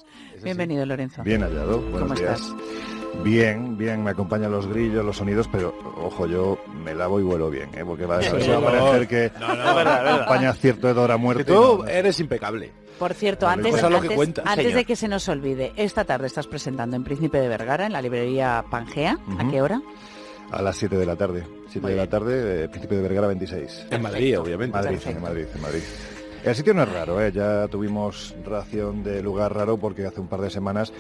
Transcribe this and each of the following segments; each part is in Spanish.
estamos. Bienvenido, Lorenzo. Bien hallado, buenos días. ¿Cómo estás? Bien, me acompañan los grillos, los sonidos, pero ojo, yo me lavo y vuelo bien, porque va a parecer que acompaña cierto hedor a muerte. Que tú eres impecable. Por cierto, antes de que se nos olvide, esta tarde estás presentando en Príncipe de Vergara, en la librería Pangea. ¿A qué hora? A las 7 de la tarde. 7 de la tarde, Príncipe de Vergara 26. En Madrid, obviamente. En Madrid. El sitio no es raro, ya tuvimos ración de lugar raro porque hace un par de semanas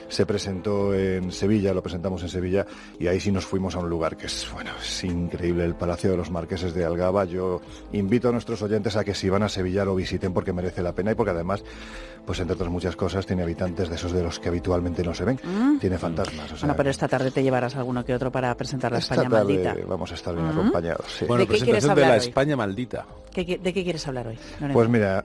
se presentó en Sevilla, lo presentamos en Sevilla, y ahí sí nos fuimos a un lugar que es increíble, el Palacio de los Marqueses de Algaba. Yo invito a nuestros oyentes a que si van a Sevilla lo visiten porque merece la pena y porque además, pues entre otras muchas cosas, tiene habitantes de esos de los que habitualmente no se ven, tiene fantasmas. Bueno, pero esta tarde te llevarás alguno que otro para presentar la España maldita. Vamos a estar bien acompañados. Sí. Bueno, presentación de la España maldita. ¿De qué quieres hablar hoy, Lorenzo? Pues mira,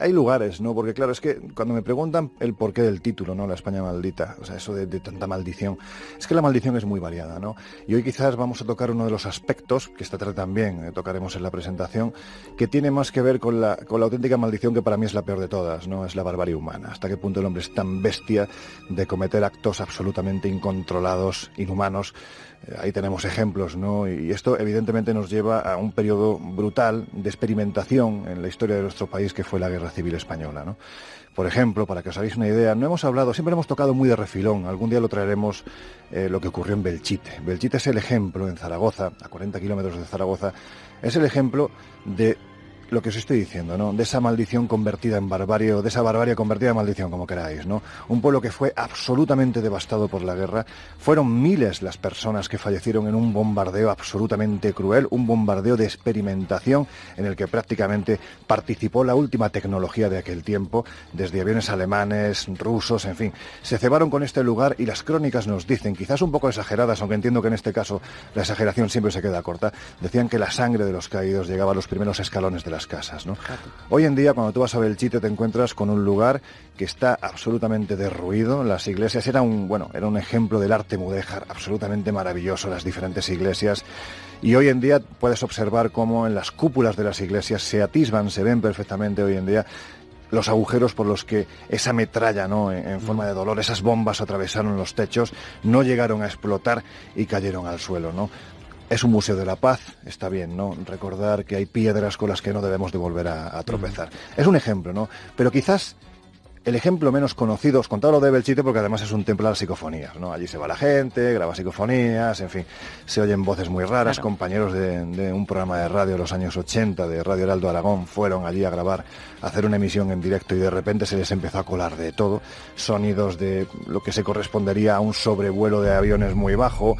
hay lugares, ¿no? Porque claro, es que cuando me preguntan el porqué del título, ¿no? La España maldita, o sea, eso de tanta maldición, es que la maldición es muy variada, ¿no? Y hoy quizás vamos a tocar uno de los aspectos, que esta tarde también tocaremos en la presentación, que tiene más que ver con la auténtica maldición que para mí es la peor de todas, ¿no? Es la barbarie humana. Hasta qué punto el hombre es tan bestia de cometer actos absolutamente incontrolados, inhumanos. Ahí tenemos ejemplos, ¿no? Y esto evidentemente nos lleva a un periodo brutal de experimentación en la historia de nuestro país, que fue la Guerra Civil Española, ¿no? Por ejemplo, para que os hagáis una idea, siempre hemos tocado muy de refilón, algún día lo traeremos, lo que ocurrió en Belchite. Belchite es el ejemplo en Zaragoza, a 40 kilómetros de Zaragoza, es el ejemplo de lo que os estoy diciendo, ¿no? De esa maldición convertida en barbarie, o de esa barbarie convertida en maldición, como queráis, ¿no? Un pueblo que fue absolutamente devastado por la guerra. Fueron miles las personas que fallecieron en un bombardeo absolutamente cruel, un bombardeo de experimentación en el que prácticamente participó la última tecnología de aquel tiempo, desde aviones alemanes, rusos, en fin. Se cebaron con este lugar y las crónicas nos dicen, quizás un poco exageradas, aunque entiendo que en este caso la exageración siempre se queda corta, decían que la sangre de los caídos llegaba a los primeros escalones de las casas, ¿no? Hoy en día, cuando tú vas a Belchite, te encuentras con un lugar que está absolutamente derruido. Las iglesias era un ejemplo del arte mudéjar absolutamente maravilloso, las diferentes iglesias. Y hoy en día puedes observar cómo en las cúpulas de las iglesias se atisban, se ven perfectamente hoy en día los agujeros por los que esa metralla, ¿no? En forma de dolor, esas bombas atravesaron los techos, no llegaron a explotar y cayeron al suelo, ¿no? Es un museo de la paz, está bien, ¿no? Recordar que hay piedras con las que no debemos de volver a tropezar. Es un ejemplo, ¿no? Pero quizás el ejemplo menos conocido, os contaba lo de Belchite porque además es un templo a las psicofonías, ¿no? Allí se va la gente, graba psicofonías, en fin, se oyen voces muy raras. Claro. Compañeros de un programa de radio de los años 80, de Radio Heraldo Aragón, fueron allí a grabar, a hacer una emisión en directo y de repente se les empezó a colar de todo, sonidos de lo que se correspondería a un sobrevuelo de aviones muy bajo,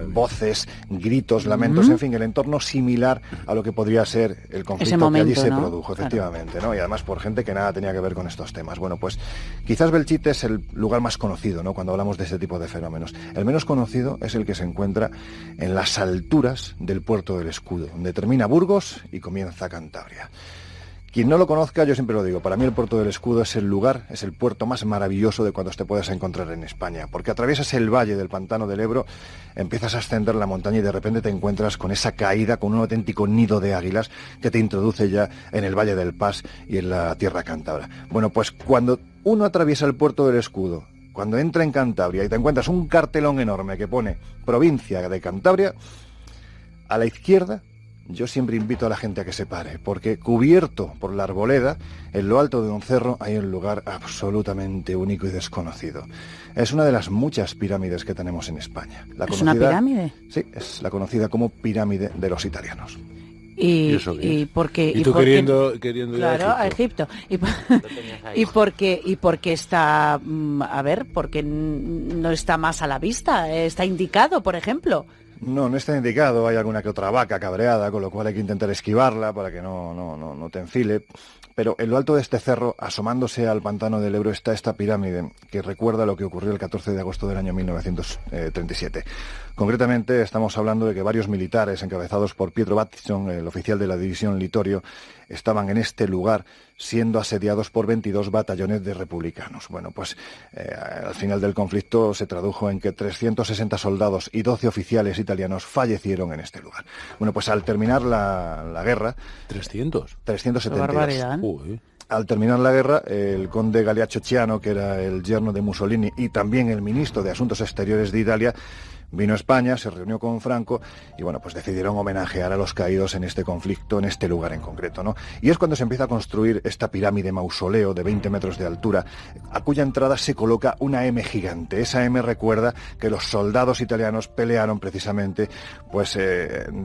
voces, gritos, lamentos, en fin, el entorno similar a lo que podría ser el conflicto que allí se produjo, efectivamente, ¿no? Y además por gente que nada tenía que ver con estos temas. Bueno, pues quizás Belchite es el lugar más conocido, ¿no? Cuando hablamos de este tipo de fenómenos. El menos conocido es el que se encuentra en las alturas del Puerto del Escudo, donde termina Burgos y comienza Cantabria. Quien no lo conozca, yo siempre lo digo, para mí el Puerto del Escudo es el lugar, es el puerto más maravilloso de cuantos te puedas encontrar en España, porque atraviesas el valle del pantano del Ebro, empiezas a ascender la montaña y de repente te encuentras con esa caída, con un auténtico nido de águilas que te introduce ya en el Valle del Pas y en la tierra cántabra. Bueno, pues cuando uno atraviesa el Puerto del Escudo, cuando entra en Cantabria y te encuentras un cartelón enorme que pone Provincia de Cantabria, a la izquierda, yo siempre invito a la gente a que se pare, porque cubierto por la arboleda, en lo alto de un cerro hay un lugar absolutamente único y desconocido. Es una de las muchas pirámides que tenemos en España. ¿Es una pirámide? Sí, es la conocida como pirámide de los italianos. ¿Y por qué? ¿Y tú queriendo ir a Egipto? ¿Y por qué está, por qué no está más a la vista? ¿Está indicado, por ejemplo? No está indicado, hay alguna que otra vaca cabreada, con lo cual hay que intentar esquivarla para que no te enfile. Pero en lo alto de este cerro, asomándose al pantano del Ebro, está esta pirámide que recuerda lo que ocurrió el 14 de agosto del año 1937. Concretamente, estamos hablando de que varios militares, encabezados por Pietro Battison, el oficial de la división Litorio, estaban en este lugar siendo asediados por 22 batallones de republicanos. Bueno, pues al final del conflicto se tradujo en que 360 soldados y 12 oficiales italianos fallecieron en este lugar. Bueno, pues al terminar la guerra... 300. 372. Al terminar la guerra, el conde Galeazzo Ciano, que era el yerno de Mussolini y también el ministro de Asuntos Exteriores de Italia, vino a España, se reunió con Franco y bueno, pues decidieron homenajear a los caídos en este conflicto, en este lugar en concreto, ¿no? Y es cuando se empieza a construir esta pirámide mausoleo de 20 metros de altura, a cuya entrada se coloca una M gigante. Esa M recuerda que los soldados italianos pelearon precisamente, pues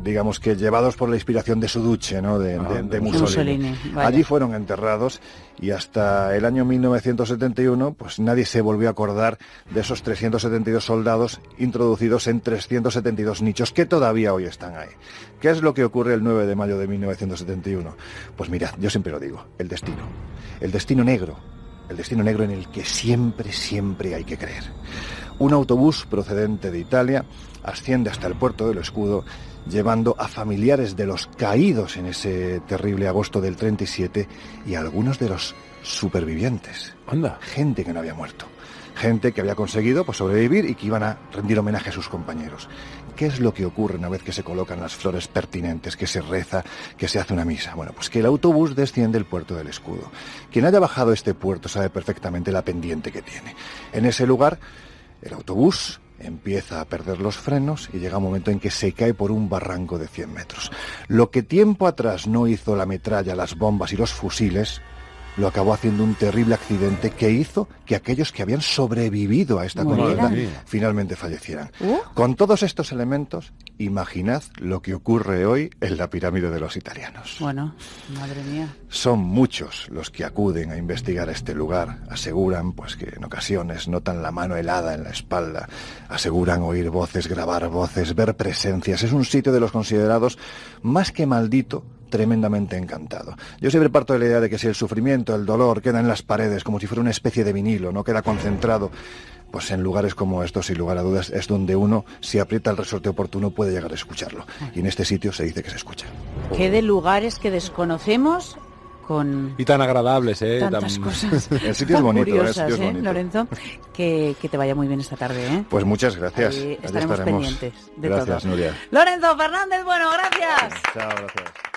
digamos que llevados por la inspiración de su duce, ¿no? De Mussolini. Allí fueron enterrados y hasta el año 1971, pues nadie se volvió a acordar de esos 372 soldados introducidos en 372 nichos que todavía hoy están ahí. ¿Qué es lo que ocurre el 9 de mayo de 1971? Pues mirad, yo siempre lo digo, el destino negro en el que siempre hay que creer. Un autobús procedente de Italia asciende hasta el puerto del Escudo, llevando a familiares de los caídos en ese terrible agosto del 37 y a algunos de los supervivientes. Anda. Gente que no había muerto. Gente que había conseguido pues, sobrevivir y que iban a rendir homenaje a sus compañeros. ¿Qué es lo que ocurre una vez que se colocan las flores pertinentes, que se reza, que se hace una misa? Bueno, pues que el autobús desciende el puerto del Escudo. Quien haya bajado este puerto sabe perfectamente la pendiente que tiene. En ese lugar, el autobús empieza a perder los frenos y llega un momento en que se cae por un barranco de 100 metros. Lo que tiempo atrás no hizo la metralla, las bombas y los fusiles, lo acabó haciendo un terrible accidente que hizo que aquellos que habían sobrevivido a esta contienda finalmente fallecieran. Con todos estos elementos, imaginad lo que ocurre hoy en la pirámide de los italianos. Bueno, madre mía. Son muchos los que acuden a investigar este lugar. Aseguran pues que en ocasiones notan la mano helada en la espalda. Aseguran oír voces, grabar voces, ver presencias. Es un sitio de los considerados más que maldito, tremendamente encantado. Yo siempre parto de la idea de que si el sufrimiento, el dolor queda en las paredes como si fuera una especie de vinilo, no queda concentrado, pues en lugares como estos, sin lugar a dudas, es donde uno, si aprieta el resorte oportuno, puede llegar a escucharlo. Y en este sitio se dice que se escucha. Qué de lugares que desconocemos con... Y tan agradables, tantas cosas. El sitio es bonito, curiosas, es bonito. Lorenzo, que te vaya muy bien esta tarde, ¿eh? Pues muchas gracias. Ahí estaremos pendientes de gracias, todo. Nuria. Lorenzo Fernández, bueno, gracias. Chao, gracias.